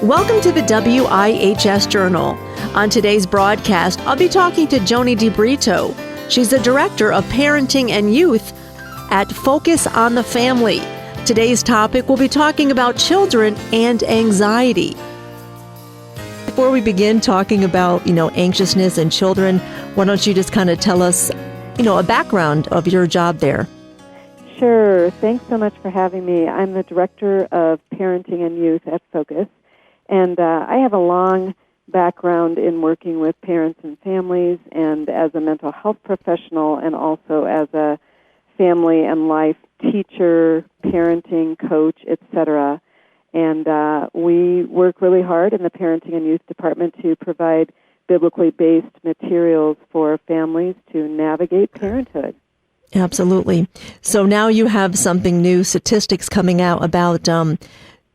Welcome to the WIHS Journal. On today's broadcast, I'll be talking to Joni DeBrito. She's the Director of Parenting and Youth at Focus on the Family. Today's topic, we'll be talking about children and anxiety. Before we begin talking about, anxiousness and children, why don't you just kind of tell us, a background of your job there? Sure. Thanks so much for having me. I'm the Director of Parenting and Youth at Focus. And I have a long background in working with parents and families and as a mental health professional and also as a family and life teacher, parenting coach, etc. And we work really hard in the Parenting and Youth Department to provide biblically based materials for families to navigate parenthood. Absolutely. So now you have something new, statistics coming out about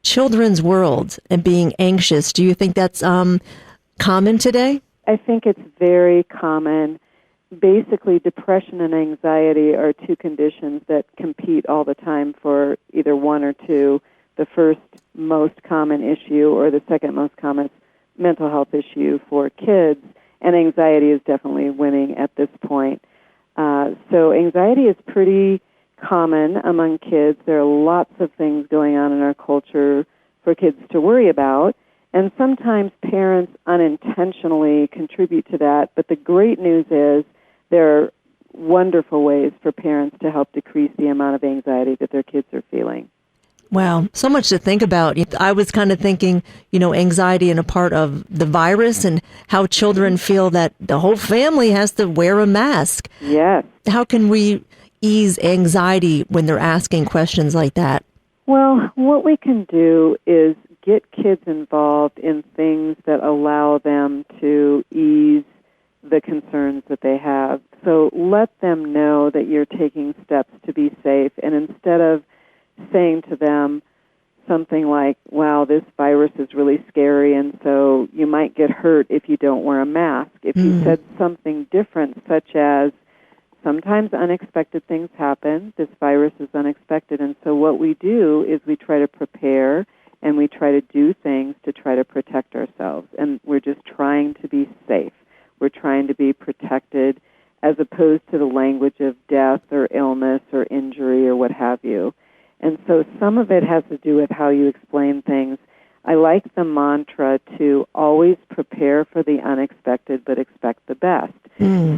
children's world and being anxious. Do you think that's common today? I think it's very common. Basically, depression and anxiety are two conditions that compete all the time for either one or two. The first most common issue or the second most common mental health issue for kids, and anxiety is definitely winning at this point. So anxiety is pretty common among kids. There are lots of things going on in our culture for kids to worry about, and sometimes parents unintentionally contribute to that, but the great news is there are wonderful ways for parents to help decrease the amount of anxiety that their kids are feeling. Wow, so much to think about. I was kind of thinking, anxiety and a part of the virus and how children feel that the whole family has to wear a mask. Yes. How can we ease anxiety when they're asking questions like that? Well, what we can do is get kids involved in things that allow them to ease the concerns that they have. So let them know that you're taking steps to be safe, and instead of saying to them something like, wow, this virus is really scary, and so you might get hurt if you don't wear a mask. If you said something different, such as, sometimes unexpected things happen. This virus is unexpected, and so what we do is we try to prepare and we try to do things to try to protect ourselves, and we're just trying to be safe. We're trying to be protected as opposed to the language of death or illness or injury or what have you. And so some of it has to do with how you explain things. I like the mantra to always prepare for the unexpected but expect the best.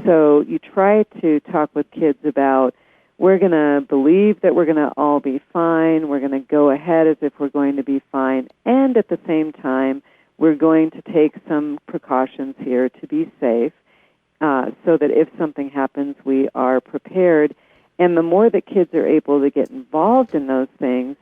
So you try to talk with kids about, we're going to believe that we're going to all be fine, we're going to go ahead as if we're going to be fine, and at the same time, we're going to take some precautions here to be safe so that if something happens, we are prepared. And the more that kids are able to get involved in those things,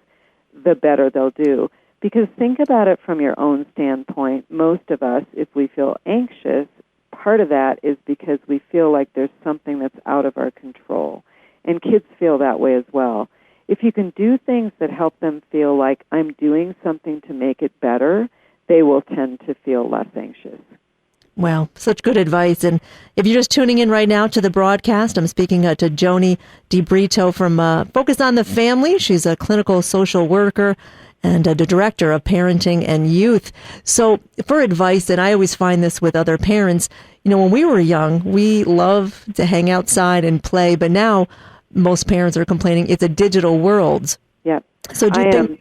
the better they'll do. Because think about it from your own standpoint. Most of us, if we feel anxious, part of that is because we feel like there's something that's out of our control. And kids feel that way as well. If you can do things that help them feel like I'm doing something to make it better, they will tend to feel less anxious. Wow, such good advice. And if you're just tuning in right now to the broadcast, I'm speaking to Joni DeBrito from Focus on the Family. She's a clinical social worker and the Director of Parenting and Youth. So for advice, and I always find this with other parents, when we were young, we loved to hang outside and play, but now most parents are complaining it's a digital world. Yep. So do you think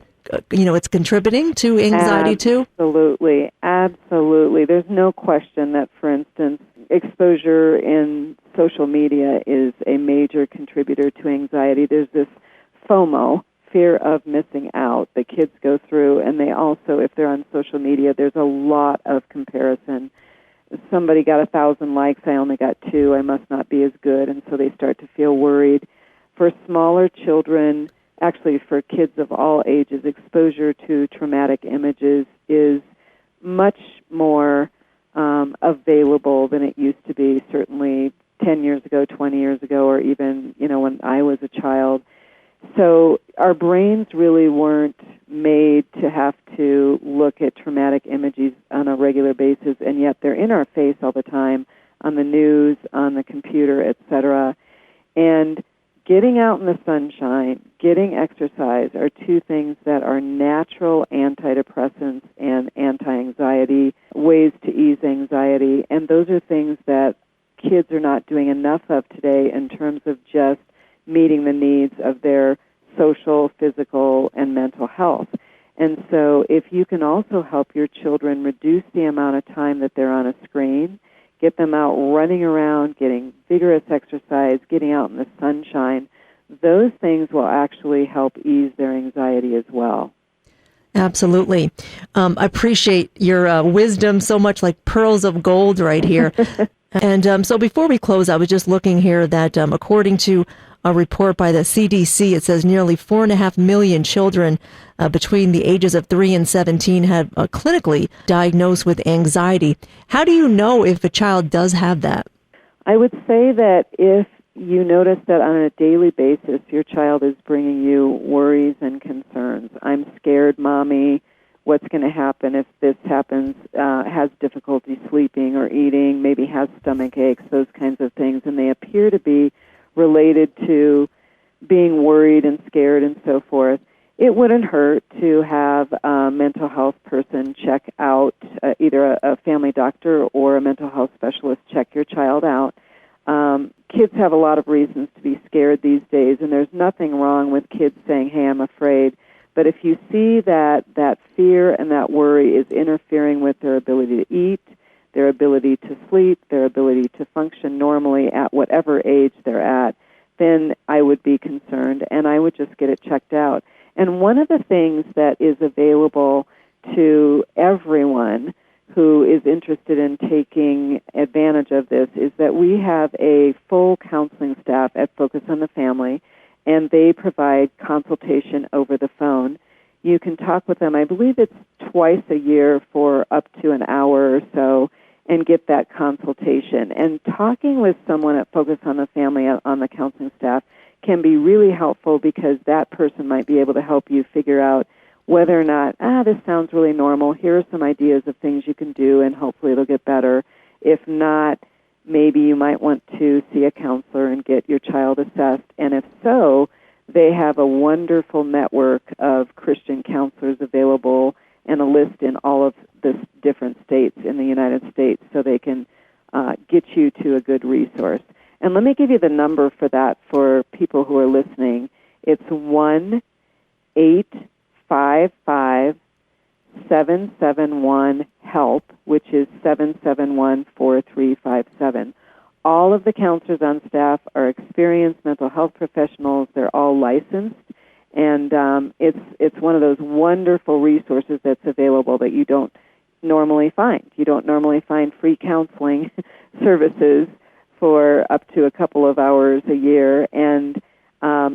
it's contributing to anxiety too? Absolutely. There's no question that, for instance, exposure in social media is a major contributor to anxiety. There's this FOMO, fear of missing out, that kids go through, and they also, if they're on social media, there's a lot of comparison. Somebody got 1,000 likes, I only got 2, I must not be as good, and so they start to feel worried. For smaller children, actually for kids of all ages, exposure to traumatic images is much more available than it used to be, certainly 10 years ago, 20 years ago, or even, when I was a child. So our brains really weren't made to have to look at traumatic images on a regular basis, and yet they're in our face all the time, on the news, on the computer, etc. And getting out in the sunshine, getting exercise are two things that are natural antidepressants and anti-anxiety, ways to ease anxiety. And those are things that kids are not doing enough of today in terms of just meeting the needs of their social, physical, and mental health. And so if you can also help your children reduce the amount of time that they're on a screen, get them out running around, getting vigorous exercise, getting out in the sunshine, those things will actually help ease their anxiety as well. Absolutely. I appreciate your wisdom so much, like pearls of gold right here. And so before we close, I was just looking here that according to a report by the CDC, it says nearly 4.5 million children between the ages of 3 and 17 have clinically diagnosed with anxiety. How do you know if a child does have that? I would say that if you notice that on a daily basis your child is bringing you worries and concerns, I'm scared, Mommy, what's going to happen if this happens, has difficulty sleeping or eating, maybe has stomach aches, those kinds of things, and they appear to be related to being worried and scared and so forth, it wouldn't hurt to have a mental health person check out, either a family doctor or a mental health specialist check your child out. Kids have a lot of reasons to be scared these days, and there's nothing wrong with kids saying, hey, I'm afraid. But if you see that fear and that worry is interfering with their ability to eat, their ability to sleep, their ability to function normally at whatever age they're at, then I would be concerned, and I would just get it checked out. And one of the things that is available to everyone who is interested in taking advantage of this is that we have a full counseling staff at Focus on the Family, and they provide consultation over the phone. You can talk with them, I believe it's twice a year for up to an hour or so, and get that consultation. And talking with someone at Focus on the Family on the counseling staff can be really helpful because that person might be able to help you figure out whether or not, this sounds really normal, here are some ideas of things you can do, and hopefully it'll get better. If not, maybe you might want to see a counselor and get your child assessed. And if so, they have a wonderful network of Christian counselors available and a list in all of the different states in the United States so they can get you to a good resource. And let me give you the number for that for people who are listening. It's 1-855-771-HELP, which is 771-4357. All of the counselors on staff are experienced mental health professionals. They're all licensed. And it's one of those wonderful resources that's available that you don't normally find. You don't normally find free counseling services for up to a couple of hours a year, and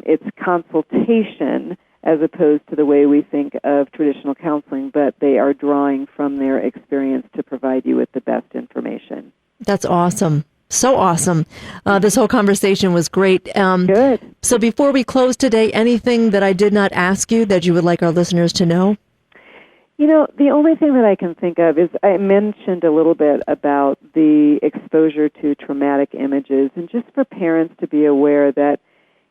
it's consultation as opposed to the way we think of traditional counseling, but they are drawing from their experience to provide you with the best information. That's awesome. So awesome. This whole conversation was great. Good. So before we close today, anything that I did not ask you that you would like our listeners to know? You know, the only thing that I can think of is I mentioned a little bit about the exposure to traumatic images, and just for parents to be aware that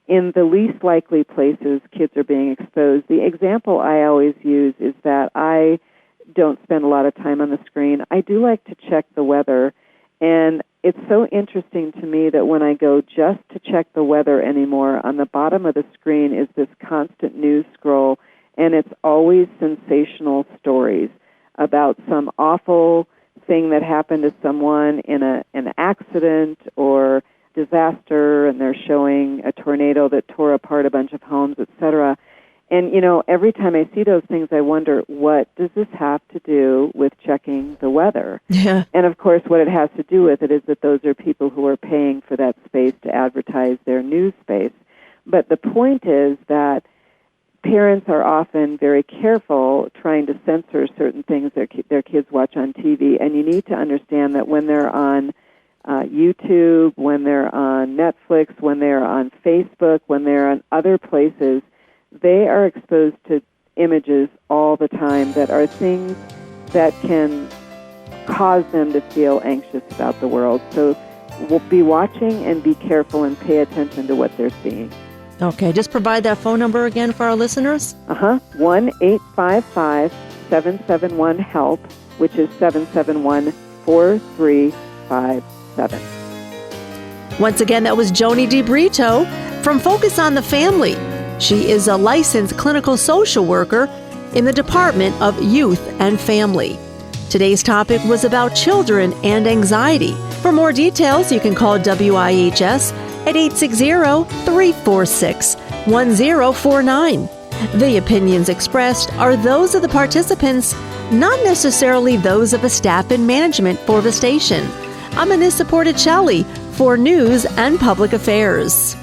in the least likely places kids are being exposed. The example I always use is that I don't spend a lot of time on the screen. I do like to check the weather, and it's so interesting to me that when I go just to check the weather anymore, on the bottom of the screen is this constant news scroll, and it's always sensational stories about some awful thing that happened to someone in an accident or disaster, and they're showing a tornado that tore apart a bunch of homes, etc. And, you know, every time I see those things, I wonder, what does this have to do with checking the weather? Yeah. And, of course, what it has to do with it is that those are people who are paying for that space to advertise their news space. But the point is that parents are often very careful trying to censor certain things their kids watch on TV, and you need to understand that when they're on YouTube, when they're on Netflix, when they're on Facebook, when they're on other places, they are exposed to images all the time that are things that can cause them to feel anxious about the world. So we'll be watching and be careful and pay attention to what they're seeing. Okay, just provide that phone number again for our listeners. 1-855-771-HELP, which is 771-4357. Once again, that was Joni DeBrito from Focus on the Family. She is a licensed clinical social worker in the Department of Youth and Family. Today's topic was about children and anxiety. For more details, you can call WIHS at 860-346-1049. The opinions expressed are those of the participants, not necessarily those of the staff and management for the station. I'm Anissa Porticelli for News and Public Affairs.